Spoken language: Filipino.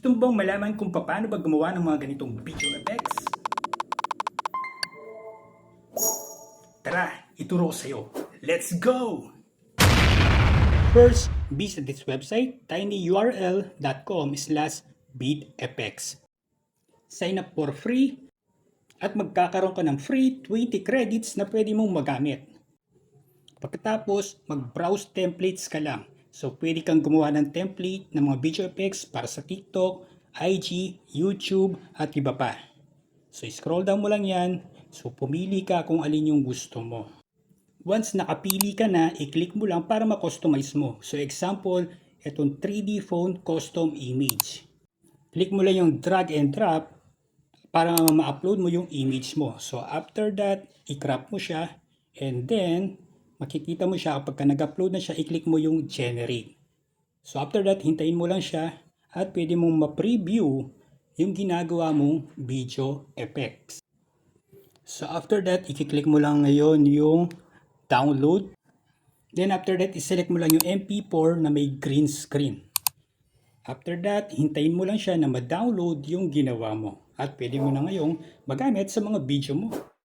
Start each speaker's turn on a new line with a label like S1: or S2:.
S1: Gusto mo bang malaman kung paano ba gumawa ng mga ganitong video effects? Tara, ituro ko sa'yo. Let's go! First, visit this website, tinyurl.com/beatfx. Sign up for free at magkakaroon ka ng free 20 credits na pwede mong magamit. Pagkatapos, mag-browse templates ka lang. So, pwede kang gumawa ng template ng mga video effects para sa TikTok, IG, YouTube, at iba pa. So, scroll down mo lang yan. So, pumili ka kung alin yung gusto mo. Once nakapili ka na, i-click mo lang para ma-customize mo. So, example, itong 3D phone custom image. Click mo lang yung drag and drop para ma-upload mo yung image mo. So, after that, i-crop mo siya and then, makikita mo siya kapag nag-upload na siya, i-click mo yung generate. So after that, hintayin mo lang siya at pwede mong ma-preview yung ginagawa mong video effects. So after that, i-click mo lang ngayon yung download. Then after that, i-select mo lang yung MP4 na may green screen. After that, hintayin mo lang siya na ma-download yung ginawa mo. At pwede mo na ngayong magamit sa mga video mo.